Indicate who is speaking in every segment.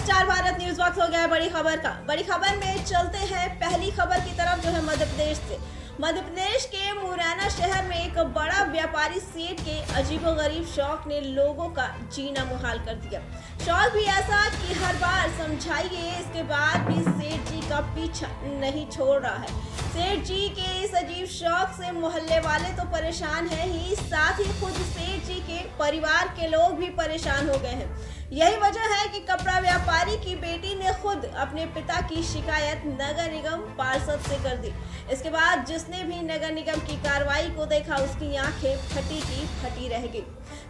Speaker 1: Star Bharat news वक्त हो गया है बड़ी खबर का। बड़ी खबर में चलते हैं पहली खबर की तरफ, जो है मध्य प्रदेश से। मध्य प्रदेश के मुरैना शहर में एक बड़ा व्यापारी सेठ के अजीबोगरीब शौक ने लोगों का जीना मुहाल कर दिया। शौक भी ऐसा कि हर बार समझाइए, इसके बाद भी सेठ जी का पीछा नहीं छोड़ रहा है। सेठ जी के इस अजीब शौक से मोहल्ले वाले तो परेशान हैं ही, साथ ही खुद सेठ जी के परिवार के लोग भी परेशान हो गए हैं। यही वजह है कि कपड़ा व्यापारी की बेटी ने खुद अपने पिता की शिकायत नगर निगम पार्षद से कर दी। इसके बाद जिसने भी नगर निगम की कार्रवाई को देखा, उसकी आंखें फटी की फटी रह गई।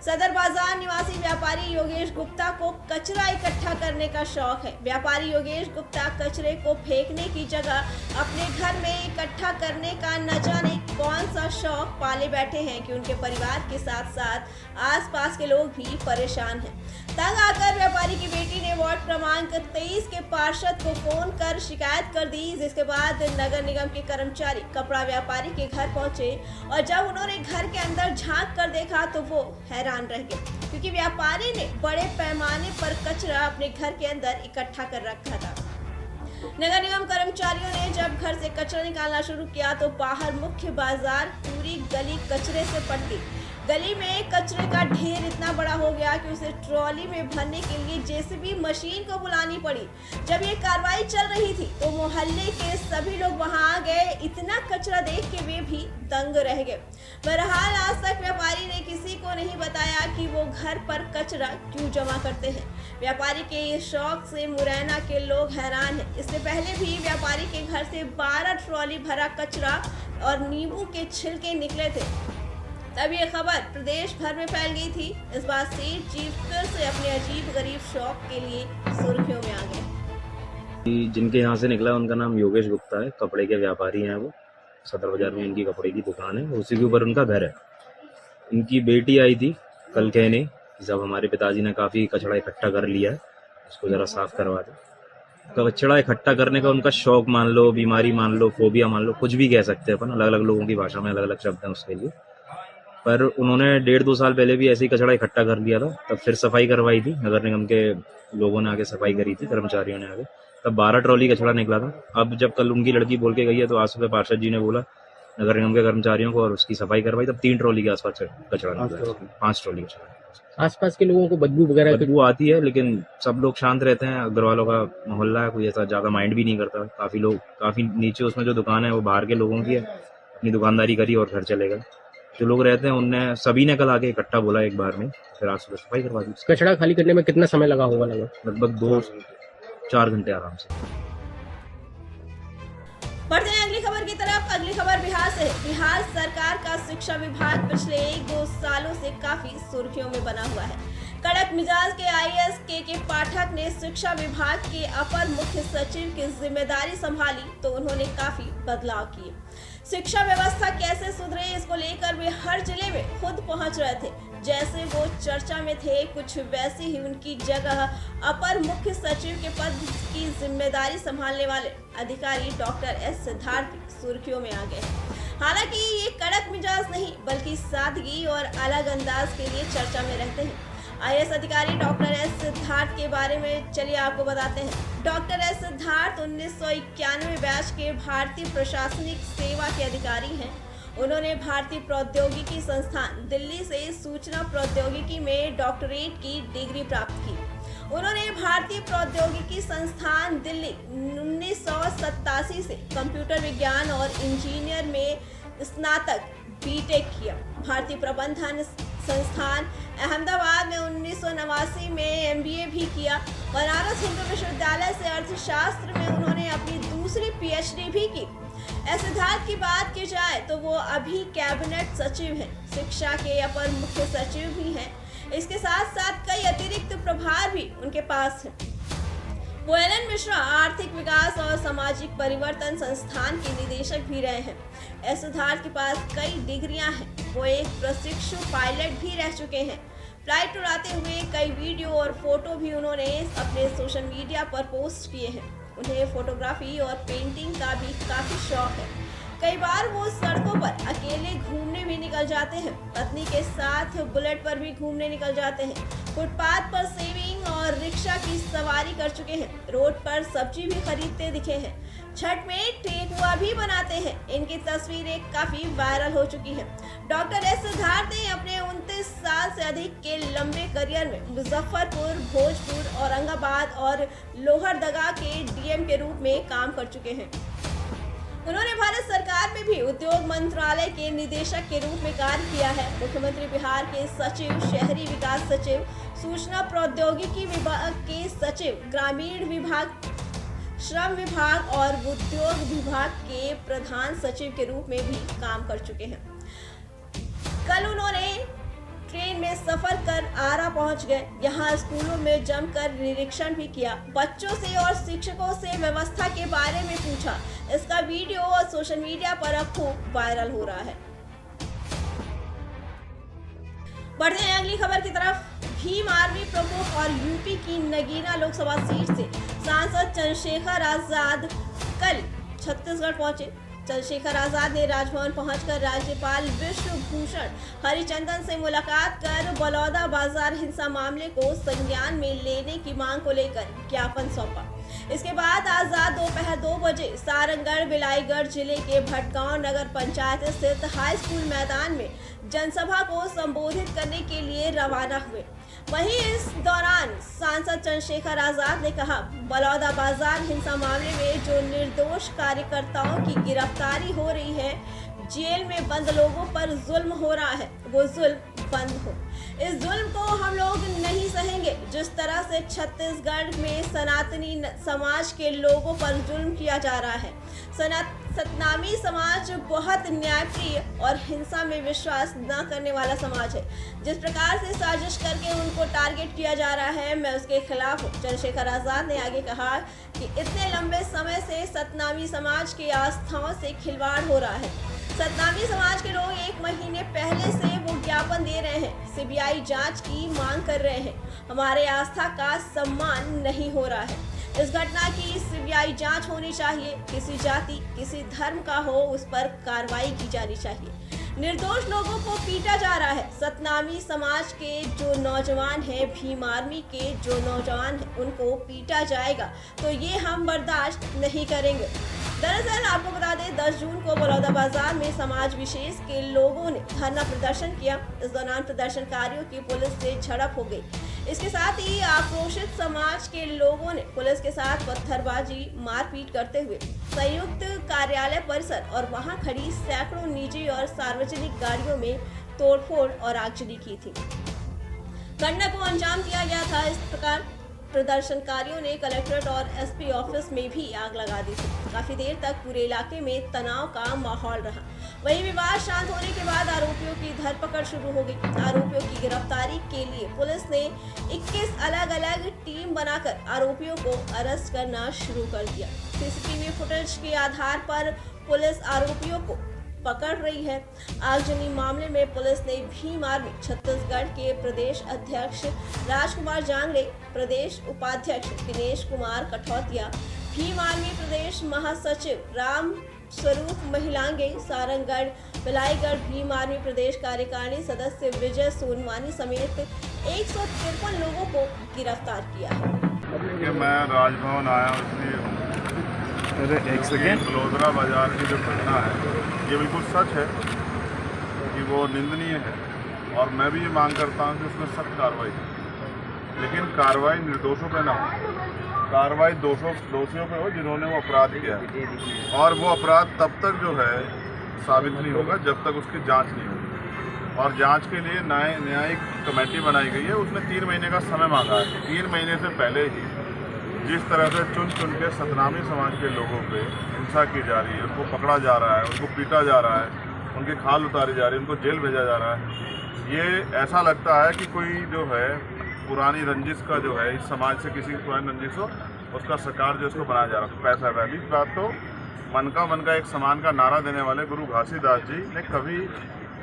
Speaker 1: सदर बाजार निवासी व्यापारी योगेश गुप्ता को कचरा इकट्ठा करने का शौक है। व्यापारी योगेश गुप्ता कचरे को फेंकने की जगह अपने घर में इकट्ठा करने का न जाने कौन सा शौक पाले बैठे हैं कि उनके परिवार के साथ साथ आसपास के लोग भी परेशान हैं। तंग आकर व्यापारी की बेटी ने वार्ड क्रमांक 23 के पार्षद को फोन कर शिकायत कर दी, जिसके बाद नगर निगम के कर्मचारी कपड़ा व्यापारी के घर पहुंचे और जब उन्होंने घर के अंदर झांक कर देखा तो वो हैरान रह गए, क्योंकि व्यापारी ने बड़े पैमाने पर कचरा अपने घर के अंदर इकट्ठा कर रखा था। नगर निगम कर्मचारियों ने जब घर से कचरा निकालना शुरू किया तो बाहर मुख्य बाजार पूरी गली कचरे से पट गई। गली में कचरे का ढेर इतना बड़ा हो गया कि उसे ट्रॉली में भरने के लिए जेसीबी मशीन को बुलानी पड़ी। जब ये कार्रवाई चल रही थी तो मोहल्ले के सभी लोग वहां आ गए। इतना कचरा देख के वे भी दंग रह गए। बहरहाल आज तक व्यापारी ने किसी को नहीं बताया कि वो घर पर कचरा क्यों जमा करते हैं। व्यापारी के इस शौक से मुरैना के लोग हैरान हैं। इससे पहले भी व्यापारी के घर से 12 ट्रॉली भरा कचरा और नींबू के छिलके निकले थे। तब ये खबर प्रदेश भर में फैल गई थी। इस बार सेठ जी फिर से अपने अजीब गरीब शौक के लिए सुर्खियों में आ गए।
Speaker 2: जिनके यहाँ से निकला उनका नाम योगेश गुप्ता है, कपड़े के व्यापारी हैं वो। सदर बाजार में इनकी कपड़े की दुकान है, उसी के ऊपर उनका घर है। इनकी बेटी आई थी कल कहने कि साहब हमारे पिताजी ने काफ़ी कचरा इकट्ठा कर लिया है, उसको ज़रा साफ करवा दो। कचरा इकट्ठा करने का उनका शौक मान लो, बीमारी मान लो, फोबिया मान लो, कुछ भी कह सकते हैं अपन। अलग अलग लोगों की भाषा में अलग अलग शब्द हैं उसके लिए। पर उन्होंने 1.5-2 साल पहले भी ऐसे ही कचरा इकट्ठा कर लिया था। तब फिर सफाई करवाई थी, नगर निगम के लोगों ने आगे सफाई करी थी, कर्मचारियों ने आगे। तब 12 ट्रॉली कचरा निकला था। अब जब कल उनकी लड़की बोल के गई है तो आज सुबह पार्षद जी ने बोला नगर निगम के कर्मचारियों को और उसकी सफाई करवाई, तब 3 ट्रॉली के आसपास कचरा निकला, 5 ट्रॉली कचरा।
Speaker 3: आसपास के लोगों को बदबू
Speaker 2: आती है, लेकिन सब लोग शांत रहते हैं। अग्रवालों का मोहल्ला है, कोई ऐसा ज्यादा माइंड भी नहीं करता। काफी नीचे उसमें जो दुकान है वो बाहर के लोगों की है, अपनी दुकानदारी करी और घर चले गए। जो लोग रहते हैं उनने सभी ने कल आके इकट्ठा बोला एक बार में, फिर आज सुबह सफाई करवा दी।
Speaker 3: कचरा खाली करने में कितना समय लगा होगा?
Speaker 2: लगभग 2-4 घंटे आराम से।
Speaker 1: बढ़ते हैं अगली खबर की तरफ। अगली खबर बिहार से है। बिहार सरकार का शिक्षा विभाग पिछले 1-2 सालों से काफी सुर्खियों में बना हुआ है। कड़क मिजाज के आईएएस के पाठक ने शिक्षा विभाग के अपर मुख्य सचिव की जिम्मेदारी संभाली तो उन्होंने काफी बदलाव किए। शिक्षा व्यवस्था कैसे सुधरे, इसको लेकर वे हर जिले में खुद पहुंच रहे थे। जैसे वो चर्चा में थे, कुछ वैसे ही उनकी जगह अपर मुख्य सचिव के पद की जिम्मेदारी संभालने वाले अधिकारी डॉक्टर एस सिद्धार्थ सुर्खियों में आ गए। हालांकि ये कड़क मिजाज नहीं बल्कि सादगी और अलग अंदाज के लिए चर्चा में रहते हैं। आईएएस अधिकारी डॉक्टर एस सिद्धार्थ के बारे में चलिए आपको बताते हैं। डॉक्टर एस सिद्धार्थ 1991 बैच के भारतीय प्रशासनिक सेवा के अधिकारी हैं। उन्होंने भारतीय प्रौद्योगिकी संस्थान दिल्ली से सूचना प्रौद्योगिकी में डॉक्टरेट की डिग्री प्राप्त की। उन्होंने भारतीय प्रौद्योगिकी संस्थान दिल्ली 1987 से कंप्यूटर विज्ञान और इंजीनियर में स्नातक बीटेक किया। भारतीय प्रबंधन संस्थान अहमदाबाद में 1989 में एमबीए भी किया। बनारस हिंदू विश्वविद्यालय से अर्थशास्त्र में उन्होंने अपनी दूसरी पीएचडी भी की। एस सिद्धार्थ की बात की जाए तो वो अभी कैबिनेट सचिव हैं, शिक्षा के अपर मुख्य सचिव भी हैं। इसके साथ साथ कई अतिरिक्त प्रभार भी उनके पास हैं। वो एलन मिश्रा आर्थिक विकास और सामाजिक परिवर्तन संस्थान के निदेशक भी रहे हैं। एस सिद्धार्थ के पास कई डिग्रियां हैं। वो एक प्रशिक्षु पायलट भी रह चुके हैं। फ्लाइट उड़ाते हुए कई वीडियो और फोटो भी उन्होंने अपने सोशल मीडिया पर पोस्ट किए हैं। उन्हें फोटोग्राफी और पेंटिंग का भी काफी शौक है। कई बार वो सड़कों पर अकेले घूमने भी निकल जाते हैं, पत्नी के साथ बुलेट पर भी घूमने निकल जाते हैं, फुटपाथ पर सेविंग और रिक्शा की सवारी कर चुके हैं, रोड पर सब्जी भी खरीदते दिखे हैं, छठ में ठेकुआ भी बनाते हैं। इनकी तस्वीरें काफी वायरल हो चुकी हैं। डॉक्टर एस सिद्धार्थ ने अपने 29 साल से अधिक के लंबे करियर में मुजफ्फरपुर, भोजपुर, औरंगाबाद और लोहरदगा के डीएम के रूप में काम कर चुके हैं। उन्होंने भारत सरकार में भी उद्योग मंत्रालय के निदेशक के रूप में कार्य किया है। मुख्यमंत्री बिहार के सचिव, शहरी विकास सचिव, सूचना प्रौद्योगिकी विभाग के सचिव, ग्रामीण विभाग, श्रम विभाग और उद्योग विभाग के प्रधान सचिव के रूप में भी काम कर चुके हैं। कल उन्होंने ट्रेन में सफर कर आरा पहुंच गए। यहाँ स्कूलों में जमकर निरीक्षण भी किया, बच्चों से और शिक्षकों से व्यवस्था के बारे में पूछा। इसका वीडियो और सोशल मीडिया पर खूब वायरल हो रहा है। बढ़ते हैं अगली खबर की तरफ। भीम आर्मी प्रमुख और यूपी की नगीना लोकसभा सीट से सांसद चंद्रशेखर आजाद कल छत्तीसगढ़ पहुंचे। चंद्रशेखर आजाद ने राजभवन पहुंचकर राज्यपाल विश्वभूषण हरिचंदन से मुलाकात कर बलौदा बाजार हिंसा मामले को संज्ञान में लेने की मांग को लेकर ज्ञापन सौंपा। इसके बाद आजाद दोपहर 2 बजे सारंगढ़ बिलाईगढ़ जिले के भटगांव नगर पंचायत स्थित हाई स्कूल मैदान में जनसभा को संबोधित करने के लिए रवाना हुए। वहीं इस दौरान सांसद चंद्रशेखर आजाद ने कहा, बलौदा बाजार हिंसा मामले में जो निर्दोष कार्यकर्ताओं की गिरफ्तारी हो रही है, जेल में बंद लोगों पर जुल्म हो रहा है, वो जुल्म बंद हो। इस जुल्म को हम लोग नहीं सहेंगे। जिस तरह से छत्तीसगढ़ में सनातनी समाज के लोगों पर जुल्म किया जा रहा है। सतनामी समाज बहुत न्यायप्रिय और हिंसा में विश्वास न करने वाला समाज है। जिस प्रकार से साजिश करके उनको टारगेट किया जा रहा है, मैं उसके खिलाफ हूँ। चंद्रशेखर आजाद ने आगे कहा कि इतने लंबे समय से सतनामी समाज की आस्थाओं से खिलवाड़ हो रहा है। सतनामी समाज के लोग 1 महीने पहले से वो ज्ञापन दे रहे हैं, सीबीआई जांच की मांग कर रहे हैं। हमारे आस्था का सम्मान नहीं हो रहा है। इस घटना की सीबीआई जांच होनी चाहिए। किसी जाति, किसी धर्म का हो, उस पर कार्रवाई की जानी चाहिए। निर्दोष लोगों को पीटा जा रहा है। सतनामी समाज के जो नौजवान हैं, भीम आर्मी के जो नौजवान हैं, उनको पीटा जाएगा तो ये हम बर्दाश्त नहीं करेंगे। दरअसल आपको बता दें, 10 जून को बलौदा बाजार में समाज विशेष के लोगों ने धरना प्रदर्शन किया। इस दौरान प्रदर्शनकारियों की पुलिस से झड़प हो गई। इसके साथ ही आक्रोशित समाज के लोगों ने पुलिस के साथ पत्थरबाजी, मारपीट करते हुए संयुक्त कार्यालय परिसर और वहां खड़ी सैकड़ों निजी और सार्वजनिक गाड़ियों में तोड़फोड़ और आगजनी की थी। घटना को अंजाम दिया गया था। इस प्रकार प्रदर्शनकारियों ने कलेक्ट्रेट और एसपी ऑफिस में भी आग लगा दी थी। काफी देर तक पूरे इलाके में तनाव का माहौल रहा। वहीं विवाद शांत होने के बाद आरोपियों की धरपकड़ शुरू हो गई। आरोपियों की गिरफ्तारी के लिए पुलिस ने 21 अलग अलग टीम बनाकर आरोपियों को अरेस्ट करना शुरू कर दिया। सीसीटीवी फुटेज के आधार पर पुलिस आरोपियों को पकड़ रही है। आगजनी मामले में पुलिस ने भीम आर्मी छत्तीसगढ़ के प्रदेश अध्यक्ष राजकुमार जांगड़े, प्रदेश उपाध्यक्ष दिनेश कुमार कठौतिया, भीम आर्मी प्रदेश महासचिव राम स्वरूप महिलांगे, सारंगढ़ बिलाईगढ़ भीम आर्मी प्रदेश कार्यकारिणी सदस्य विजय सोनवानी समेत 153 लोगों को गिरफ्तार किया है।
Speaker 4: मैं राजभवन आया इसलिए बलौदा बाजार की जो घटना है ये बिल्कुल सच है कि वो निंदनीय है और मैं भी ये मांग करता हूँ कि उसमें सख्त कार्रवाई हो, लेकिन कार्रवाई निर्दोषों पे ना हो, कार्रवाई दोषियों पे हो जिन्होंने वो अपराध किया है। और वो अपराध तब तक जो है साबित नहीं होगा जब तक उसकी जांच नहीं होगी। और जांच के लिए न्यायिक कमेटी बनाई गई है, उसने 3 महीने का समय मांगा है। 3 महीने से पहले ही जिस तरह से चुन चुन के सतनामी समाज के लोगों पे हिंसा की जा रही है, उनको पकड़ा जा रहा है, उनको पीटा जा रहा है, उनकी खाल उतारी जा रही है, उनको जेल भेजा जा रहा है, ये ऐसा लगता है कि कोई जो है पुरानी रंजिश का जो है इस समाज से किसी पुरानी रंजिश हो उसका शिकार जो इसको बनाया जा रहा है। पैसा पहली बात तो मन का एक समान का नारा देने वाले गुरु घासीदास जी ने कभी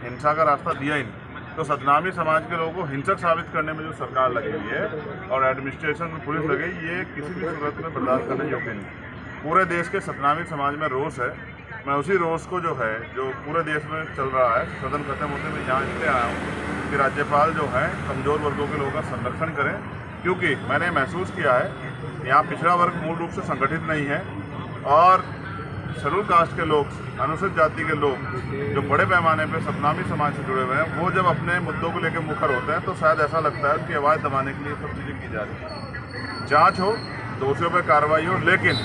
Speaker 4: हिंसा का रास्ता दिया ही नहीं। तो सतनामी समाज के लोगों को हिंसक साबित करने में जो सरकार लगी हुई है और एडमिनिस्ट्रेशन में पुलिस लगी, ये किसी भी सूरत में बर्दाश्त करने योग्य नहीं। पूरे देश के सतनामी समाज में रोष है मैं उसी रोष को जो है, जो पूरे देश में चल रहा है, सदन खत्म होते मैं यहाँ इसलिए आया हूँ कि राज्यपाल जो है कमज़ोर वर्गों के लोगों का संरक्षण करें, क्योंकि मैंने महसूस किया है कि यहाँ पिछड़ा वर्ग मूल रूप से संगठित नहीं है और शेड्यूल कास्ट के लोग, अनुसूचित जाति के लोग जो बड़े पैमाने पर सतनामी समाज से जुड़े हुए हैं, वो जब अपने मुद्दों को लेकर मुखर होते हैं तो शायद ऐसा लगता है कि आवाज़ दबाने के लिए सब चीज़ें की जा रही है। जाँच हो, दोषियों पर कार्रवाई हो, लेकिन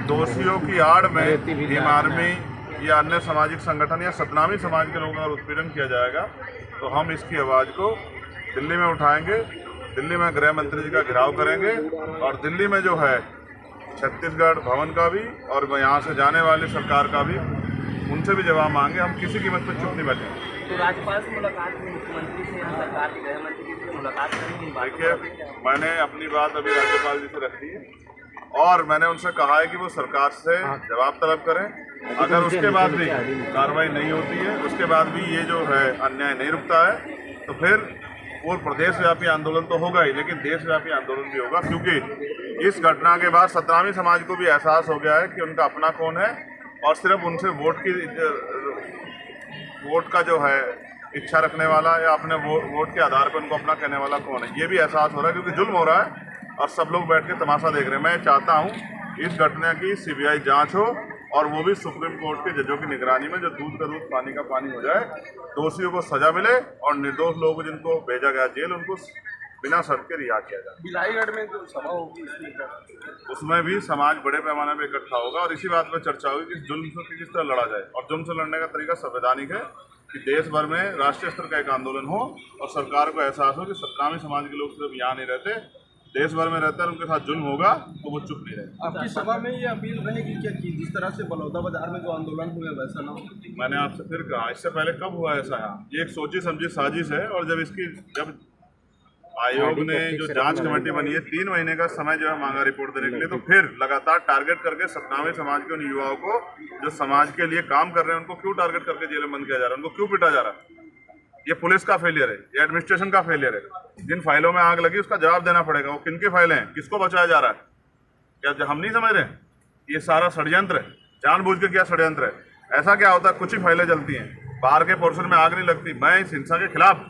Speaker 4: दोषियों की आड़ में भीम आर्मी या अन्य सामाजिक संगठन या सतनामी समाज के लोगों का उत्पीड़न किया जाएगा तो हम इसकी आवाज़ को दिल्ली में उठाएंगे, दिल्ली में गृह मंत्री जी का घेराव करेंगे और दिल्ली में जो है छत्तीसगढ़ भवन का भी और यहाँ से जाने वाली सरकार का भी, उनसे भी जवाब मांगे। हम किसी कीमत पर चुप नहीं बैठेंगे।
Speaker 5: तो राज्यपाल से मुलाकात में मुख्यमंत्री से या सरकार के गृह मंत्री से मुलाकात करेंगे?
Speaker 4: देखिए, मैंने अपनी बात अभी राज्यपाल जी से रख दी है और मैंने उनसे कहा है कि वो सरकार से जवाब तलब करें। अगर उसके बाद भी कार्रवाई नहीं होती है, उसके बाद भी ये जो है अन्याय नहीं रुकता है, तो फिर वो प्रदेशव्यापी आंदोलन तो होगा ही, लेकिन देशव्यापी आंदोलन भी होगा, क्योंकि इस घटना के बाद सतनामी समाज को भी एहसास हो गया है कि उनका अपना कौन है और सिर्फ उनसे वोट का जो है इच्छा रखने वाला या अपने वोट के आधार पर उनको अपना कहने वाला कौन है, ये भी एहसास हो रहा है, क्योंकि जुल्म हो रहा है और सब लोग बैठ के तमाशा देख रहे हैं। मैं चाहता हूँ इस घटना की सीबीआई जांच हो और वो भी सुप्रीम कोर्ट के जजों की निगरानी में, जो दूध का दूध पानी का पानी हो जाए, दोषियों को सजा मिले और निर्दोष लोग जिनको भेजा गया जेल, उनको बिना शर्त के रिहा किया जाए।
Speaker 5: बिलाईगढ़ में जो सभा होगी
Speaker 4: उसमें भी समाज बड़े पैमाने पर इकट्ठा होगा और इसी बात पर चर्चा होगी कि जुल्म से किस तरह लड़ा जाए। और जुल्म से लड़ने का तरीका संवैधानिक है कि देश भर में राष्ट्रीय स्तर का एक आंदोलन हो और सरकार को एहसास हो कि सतनामी समाज के लोग सिर्फ यहाँ नहीं रहते, देश भर में रहता है, उनके साथ जुल्म होगा तो वो चुप नहीं रहे।
Speaker 6: आपकी सभा में ये अपील रहेगी क्या कि जिस तरह से बलौदा बाजार में जो आंदोलन हुए वैसा ना हो?
Speaker 4: मैंने आपसे फिर कहा, इससे पहले कब हुआ ऐसा? ये एक सोची समझी साजिश है और जब आयोग ने जो जांच कमेटी बनी है 3 महीने का समय जो है मांगा रिपोर्ट देने के लिए, तो फिर लगातार टारगेट करके सतनामी समाज के उन युवाओं को जो समाज के लिए काम कर रहे हैं उनको क्यों टारगेट करके जेल में बंद किया जा रहा है, उनको क्यों पीटा जा रहा है? ये पुलिस का फेलियर है, ये एडमिनिस्ट्रेशन का फेलियर है। जिन फाइलों में आग लगी उसका जवाब देना पड़ेगा। वो किनकी फाइलें हैं, किसको बचाया जा रहा है? क्या हम नहीं समझ रहे? ये सारा षड्यंत्र है, जानबूझ के क्या षड्यंत्र है। ऐसा क्या होता है, कुछ ही फाइलें जलती हैं, बाहर के पोर्शन में आग नहीं लगती। मैं इस हिंसा के खिलाफ,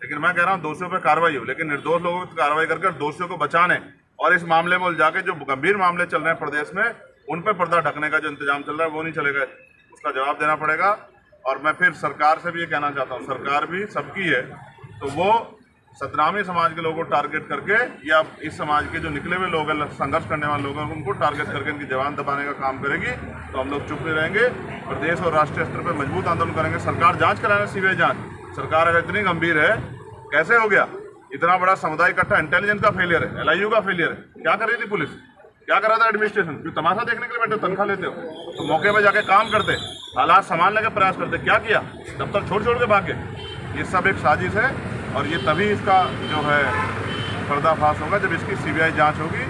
Speaker 4: लेकिन मैं कह रहा हूँ दोषियों पर कार्रवाई हो, लेकिन निर्दोष लोगों की कार्रवाई करके दोषियों को बचाने और इस मामले में जाके जो गंभीर मामले चल रहे हैं प्रदेश में, उन पर पर्दा ढकने का जो इंतजाम चल रहा है वो नहीं चलेगा। उसका जवाब देना पड़ेगा। और मैं फिर सरकार से भी ये कहना चाहता हूँ, सरकार भी सबकी है, तो वो सतनामी समाज के लोगों को टारगेट करके या इस समाज के जो निकले हुए लोग हैं, संघर्ष करने वाले लोग हैं, उनको टारगेट करके इनकी जवान दबाने का काम करेगी तो हम लोग चुप नहीं रहेंगे। प्रदेश और राष्ट्रीय स्तर पर मजबूत आंदोलन करेंगे। सरकार जांच कराना, सीबीआई जांच। सरकार अगर इतनी गंभीर है, कैसे हो गया? इतना बड़ा समुदाय इकट्ठा, इंटेलिजेंस का फेलियर है, LIU का फेलियर है। क्या कर रही थी पुलिस, क्या कर रहा था एडमिनिस्ट्रेशन? क्यों तमाशा देखने के लिए बैठे, तनख्वाह लेते हो? तो मौके पर जाके काम करते, हालात संभालने का प्रयास करते। क्या किया? दफ्तर छोड़ के भागे। ये सब एक साजिश है और ये तभी इसका जो है पर्दाफाश होगा जब इसकी सीबीआई जांच होगी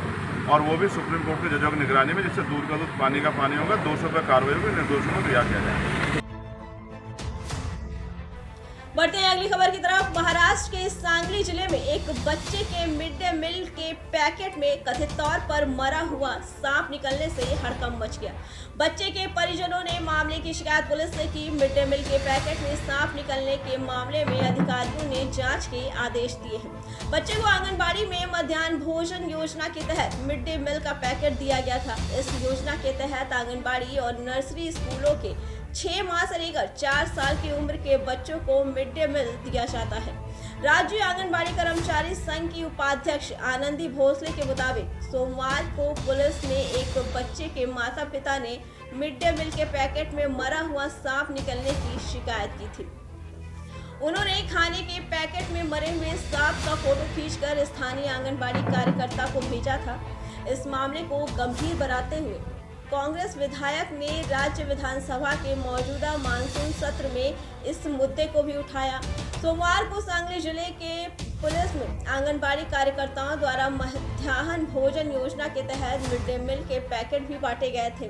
Speaker 4: और वो भी सुप्रीम कोर्ट के जजों की निगरानी में, जिससे दूध का दूध पानी का पानी होगा। दोषियों पर कार्रवाई होगी, निर्दोषों को रिहा किया जाएगा।
Speaker 1: बढ़ते हैं अगली खबर की तरफ। महाराष्ट्र के सांगली जिले में एक बच्चे के मिड डे मील के पैकेट में कथित तौर पर मरा हुआ सांप निकलने से हड़कंप मच गया। बच्चे के परिजनों ने मामले की शिकायत पुलिस से की। मिड डे मील के पैकेट में सांप निकलने के मामले में अधिकारियों ने जांच के आदेश दिए हैं। बच्चे को आंगनबाड़ी में मध्याह्न भोजन योजना के तहत मिड डे मील का पैकेट दिया गया था। इस योजना के तहत आंगनबाड़ी और नर्सरी स्कूलों के 6 माह से लेकर 4 साल की उम्र के बच्चों को मिड डे मील दिया जाता है। राज्य आंगनबाड़ी कर्मचारी संघ की उपाध्यक्ष आनंदी भोसले के मुताबिक सोमवार को पुलिस ने एक बच्चे के माता पिता ने मिड डे मील के पैकेट में मरा हुआ सांप निकलने की शिकायत की थी। उन्होंने खाने के पैकेट में मरे हुए सांप का फोटो खींचकर स्थानीय आंगनबाड़ी कार्यकर्ता को भेजा था। इस मामले को गंभीर बनाते हुए कांग्रेस विधायक ने राज्य विधानसभा के मौजूदा मानसून सत्र में इस मुद्दे को भी उठाया। सोमवार को सांगली जिले के पुलिस में आंगनबाड़ी कार्यकर्ताओं द्वारा मध्याह्न भोजन योजना के तहत मिड डे मील के पैकेट भी बांटे गए थे।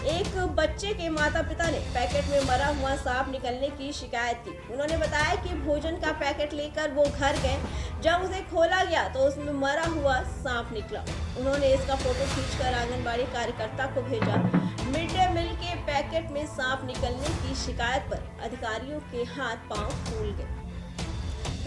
Speaker 1: एक बच्चे के माता पिता ने पैकेट में मरा हुआ सांप निकलने की शिकायत की। उन्होंने बताया कि भोजन का पैकेट लेकर वो घर गए, जब उसे खोला गया तो उसमें मरा हुआ सांप निकला। उन्होंने इसका फोटो खींचकर आंगनबाड़ी कार्यकर्ता को भेजा। मिड डे मील के पैकेट में सांप निकलने की शिकायत पर अधिकारियों के हाथ पांव फूल गए।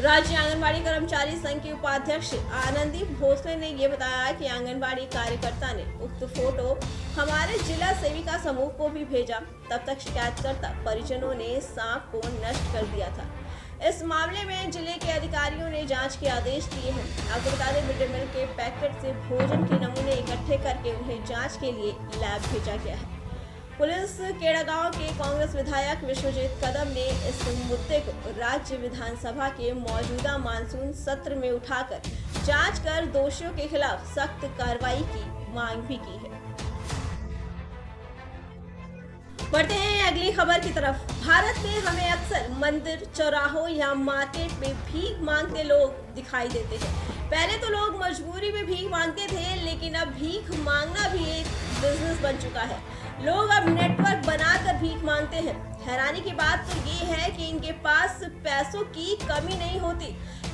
Speaker 1: राज्य आंगनबाड़ी कर्मचारी संघ के उपाध्यक्ष आनंदी भोसले ने यह बताया कि आंगनबाड़ी कार्यकर्ता ने उक्त फोटो हमारे जिला सेविका समूह को भी भेजा। तब तक शिकायतकर्ता परिजनों ने सांप को नष्ट कर दिया था। इस मामले में जिले के अधिकारियों ने जांच के आदेश दिए हैं। आपको बता दें, मिड डे मील के पैकेट से भोजन के नमूने इकट्ठे करके उन्हें जांच के लिए लैब भेजा गया है। पुलिस केड़ागांव के कांग्रेस विधायक विश्वजीत कदम ने इस मुद्दे को राज्य विधानसभा के मौजूदा मानसून सत्र में उठाकर जांच कर दोषियों के खिलाफ सख्त कार्रवाई की मांग भी की है। बढ़ते हैं अगली खबर की तरफ। भारत में हमें अक्सर मंदिर, चौराहों या मार्केट में भीख मांगते लोग दिखाई देते हैं। पहले तो लोग मजबूरी में भीख मांगते थे, लेकिन अब भीख मांगना भी एक बिजनेस बन चुका है। लोग अब नेटवर्क बनाकर भीख मांगते हैं। हैरानी की बात तो ये है कि इनके पास पैसों की कमी नहीं होती,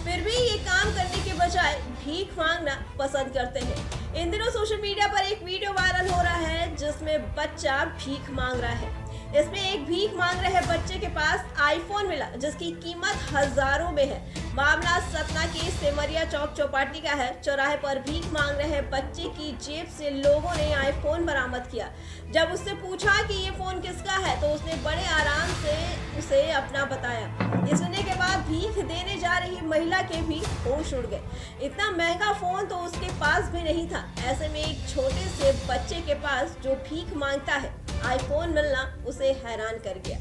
Speaker 1: फिर भी ये काम करने के बजाय भीख मांगना पसंद करते हैं। इन दिनों सोशल मीडिया पर एक वीडियो वायरल हो रहा है जिसमें बच्चा भीख मांग रहा है। इसमें एक भीख मांग रहे बच्चे के पास आईफोन मिला जिसकी कीमत हजारों में है। मामला सतना के सेमरिया चौक चौपाटी का है। चौराहे पर भीख मांग रहे बच्चे की जेब से लोगों ने आईफोन बरामद किया। जब उससे पूछा कि ये फोन किसका है तो उसने बड़े आराम से उसे अपना बताया। ये सुनने के बाद भीख देने जा रही महिला के भी होश उड़ गए। इतना महंगा फोन तो उसके पास भी नहीं था। ऐसे में एक छोटे से बच्चे के पास जो भीख मांगता है, आईफोन मिलना उसे हैरान कर गया।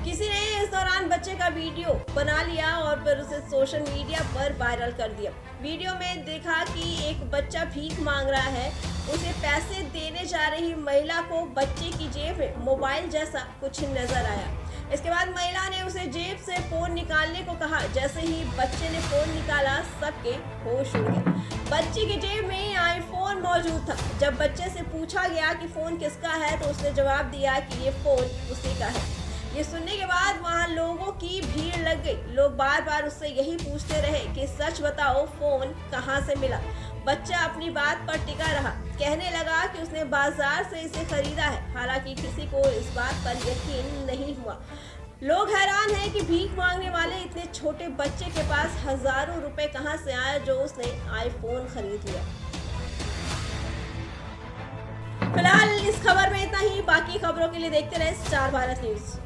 Speaker 1: किसी ने इस दौरान बच्चे का वीडियो बना लिया और फिर उसे सोशल मीडिया पर वायरल कर दिया। वीडियो में देखा कि एक बच्चा भीख मांग रहा है। उसे पैसे देने जा रही महिला को बच्चे की जेब में मोबाइल जैसा कुछ नजर आया। इसके बाद महिला ने उसे जेब से फोन निकालने को कहा। जैसे ही बच्चे ने फोन निकाला, सबके होश उड़ गए। बच्चे की जेब में आईफोन मौजूद था। जब बच्चे से पूछा गया कि फोन किसका है तो उसने जवाब दिया कि ये फोन उसी का है। ये सुनने के बाद वहां लोगों की भीड़ लग गई। लोग बार बार उससे यही पूछते रहे कि सच बताओ, फोन कहां से मिला। बच्चा अपनी बात पर टिका रहा, कहने लगा कि उसने बाजार से इसे खरीदा है। हालांकि किसी को इस बात पर यकीन नहीं हुआ। लोग हैरान हैं कि भीख मांगने वाले इतने छोटे बच्चे के पास हजारों रुपए कहां से आए जो उसने आईफोन खरीद लिया। फिलहाल इस खबर में इतना ही। बाकी खबरों के लिए देखते रहे स्टार भारत न्यूज।